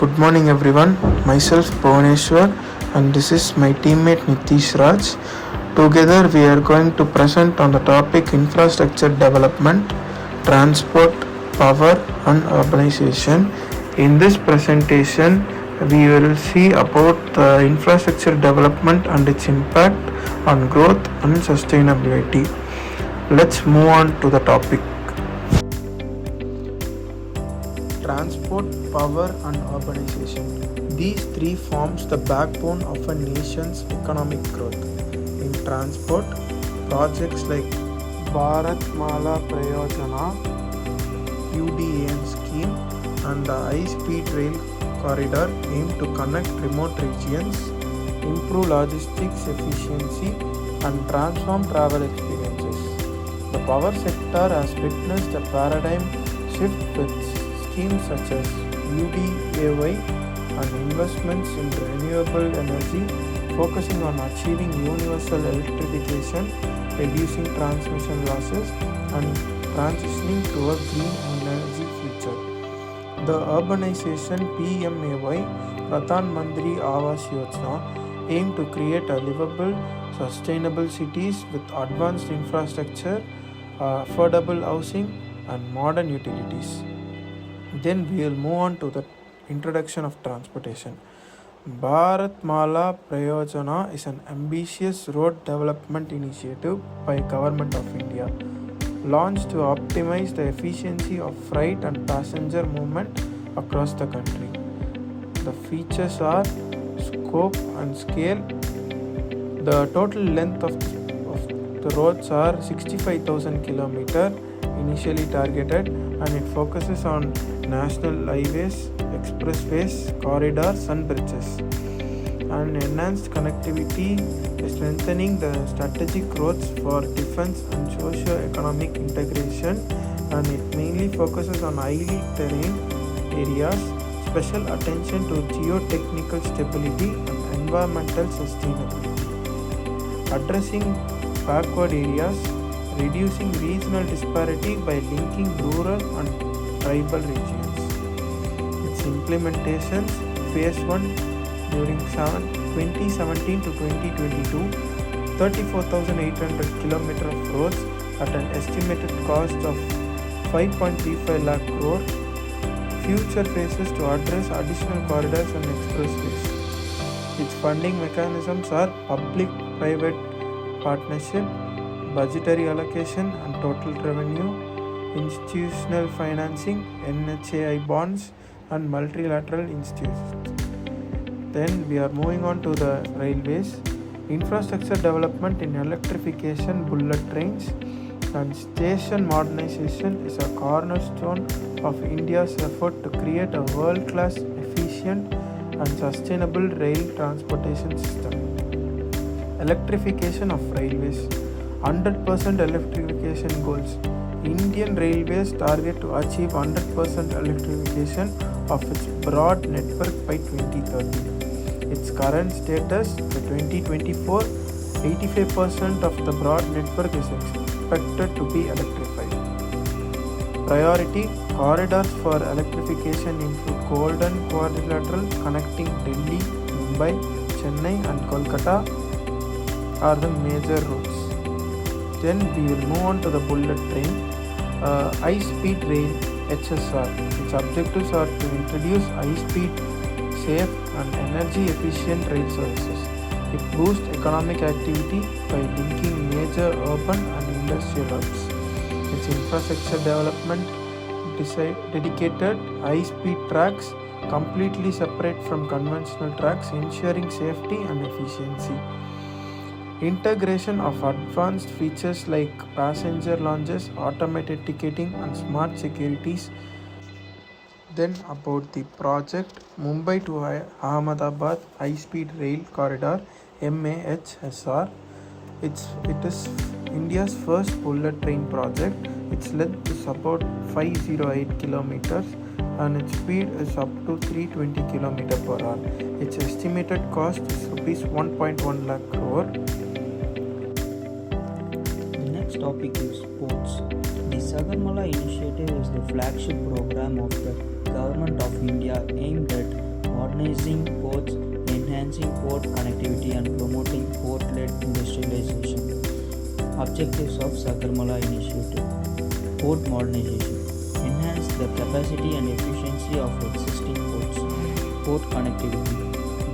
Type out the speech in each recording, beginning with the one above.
Good morning everyone. Myself Bhuvaneshwar and this is my teammate Nitish Raj. Together we are going to present on the topic infrastructure development, transport, power and urbanization. In this presentation we will see about the infrastructure development and its impact on growth and sustainability. Let's move on to the topic. Transport, power and urbanization. These three forms the backbone of a nation's economic growth. In transport, projects like Bharat Mala Prayojana, UDAN scheme and the high-speed rail corridor aim to connect remote regions, improve logistics efficiency and transform travel experiences. The power sector has witnessed a paradigm shift with schemes such as UDAY and investments in renewable energy focusing on achieving universal electrification, reducing transmission losses and transitioning to a green energy future. The urbanization PMAY Pradhan Mantri Awas Yojana aim to create a livable, sustainable cities with advanced infrastructure, affordable housing and modern utilities. Then we will move on to the introduction of transportation. Bharat Mala Prayojana is an ambitious road development initiative by Government of India, launched to optimize the efficiency of freight and passenger movement across the country. The features are scope and scale. The total length of the roads are 65,000 km initially targeted, and it focuses on national highways, expressways, corridors and bridges. And enhanced connectivity, strengthening the strategic roads for defense and socio-economic integration, and it mainly focuses on highly terrain areas, special attention to geotechnical stability and environmental sustainability. Addressing backward areas, reducing regional disparity by linking rural and tribal regions. Its implementations, phase 1 during 2017 to 2022, 34,800 km of roads at an estimated cost of 5.35 lakh crore. Future phases to address additional corridors and expressways. Its funding mechanisms are public-private partnership, budgetary allocation and total revenue, institutional financing, NHAI bonds and multilateral institutions. Then we are moving on to the railways. Infrastructure development in electrification, bullet trains and station modernization is a cornerstone of India's effort to create a world-class, efficient and sustainable rail transportation system. Electrification of railways. 100% electrification goals. Indian Railways target to achieve 100% electrification of its broad network by 2030. Its current status, by 2024, 85% of the broad network is expected to be electrified. Priority corridors for electrification include Golden Quadrilateral connecting Delhi, Mumbai, Chennai and Kolkata are the major routes. Then we will move on to the bullet train. High-speed rail HSR. Its objectives are to introduce high-speed, safe and energy-efficient rail services. It boosts economic activity by linking major urban and industrial hubs. Its infrastructure development dedicated high-speed tracks completely separate from conventional tracks, ensuring safety and efficiency. Integration of advanced features like passenger lounges, automated ticketing and smart securities. Then about the project Mumbai to Ahmedabad High Speed Rail Corridor MAHSR. It is India's first bullet train project. Its length is about 508 kilometers and its speed is up to 320 km per hour. Its estimated cost is rupees 1.1 lakh crore. Next topic is sports. The Sagarmala initiative is the flagship program of the Government of India aimed at modernizing ports, enhancing port connectivity, and promoting port-led industrialization. Objectives of Sagarmala Initiative: Port modernization, enhance the capacity and efficiency of existing ports. Port connectivity,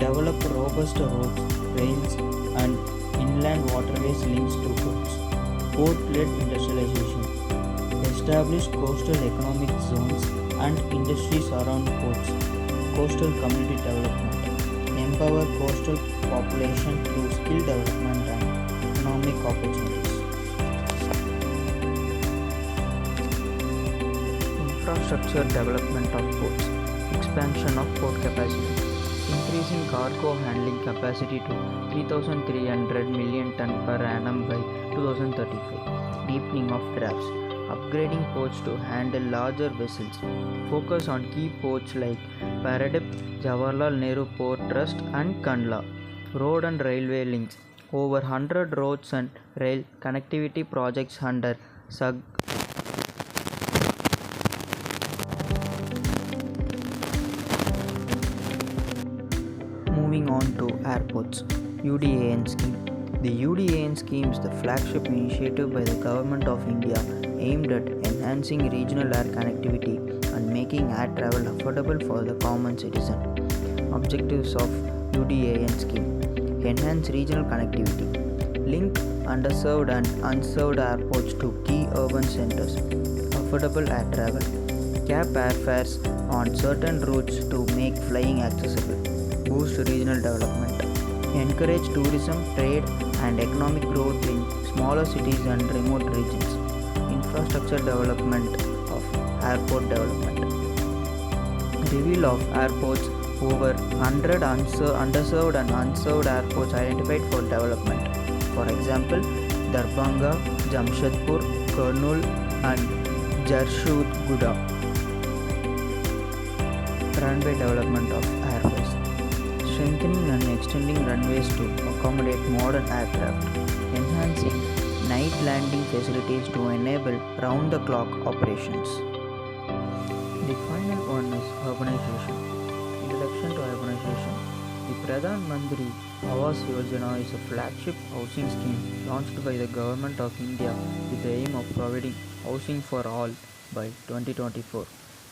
develop robust roads, rails, and inland waterways links to ports. Port-led industrialization, establish coastal economic zones and industries around ports. Coastal community development, empower coastal population through skill development and economic opportunities. Infrastructure development of ports, expansion of port capacity, increasing cargo handling capacity to 3,300 million ton per annum by 2035, deepening of drafts, upgrading ports to handle larger vessels, focus on key ports like Paradip, Jawaharlal Nehru Port Trust and Kandla, road and railway links, over 100 roads and rail connectivity projects under SAG. Moving on to airports, UDAN scheme. The UDAN scheme is the flagship initiative by the Government of India aimed at enhancing regional air connectivity and making air travel affordable for the common citizen. Objectives of UDAN scheme: enhance regional connectivity, link underserved and unserved airports to key urban centers, affordable air travel, cap airfares on certain routes to make flying accessible, boost regional development, encourage tourism, trade, and economic growth in smaller cities and remote regions. Infrastructure development of airport development. Reveal of airports: over 100 underserved and unserved airports identified for development. For example, Darbhanga, Jamshedpur, Kurnool, and Jarsudgada. Runway development of airways. Strengthening and extending runways to accommodate modern aircraft. Enhancing night landing facilities to enable round-the-clock operations. The final one is urbanization. Introduction to urbanization. The Pradhan Mantri Awas Yojana is a flagship housing scheme launched by the Government of India with the aim of providing housing for all by 2024.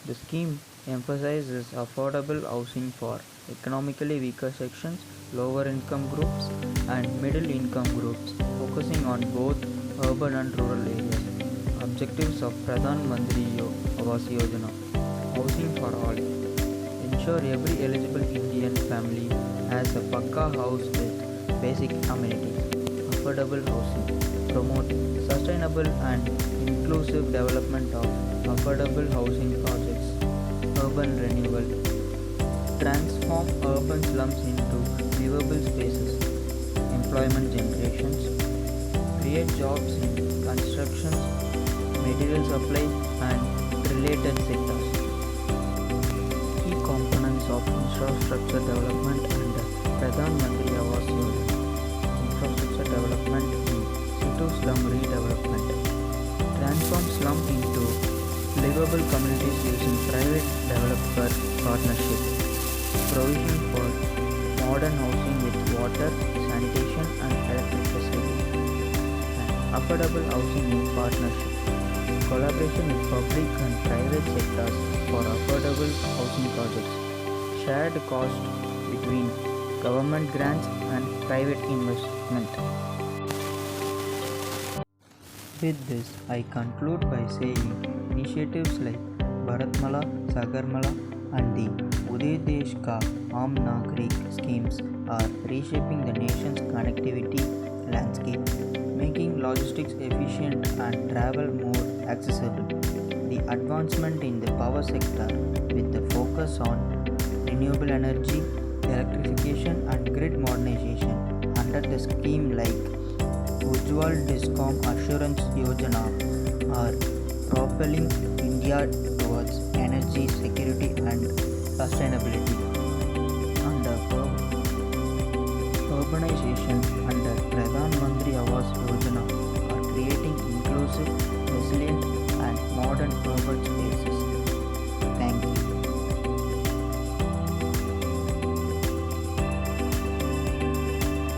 The scheme emphasizes affordable housing for economically weaker sections, lower income groups, and middle income groups, focusing on both urban and rural areas. Objectives of Pradhan Mantri Awas Yojana: housing for all. Ensure every eligible Indian family has a Pakka house with basic amenities. Affordable housing. Promote sustainable and inclusive development of affordable housing projects. Urban renewal. Transform urban slums into livable spaces. Employment generations. Create jobs in construction, material supply, and related sectors. Key components of infrastructure development under Pradhan Mantri Awas Yojana. Infrastructure development in situ slum redevelopment. Transform slum into livable communities using private developer partnership. Provision for modern housing with water, sanitation, and electric facilities. And affordable housing in partnership. Collaboration with public and private sectors for affordable housing projects. Shared cost between government grants and private investment. With this, I conclude by saying initiatives like Bharatmala, Sagarmala, and the Uday Desh Ka Aam Nagrik schemes are reshaping the nation's connectivity landscape, making logistics efficient and travel more accessible. The advancement in the power sector with the focus on renewable energy, electrification, and grid modernization under the scheme like Ujjwal Discom Assurance Yojana are propelling India towards energy security and sustainability. Under urbanization,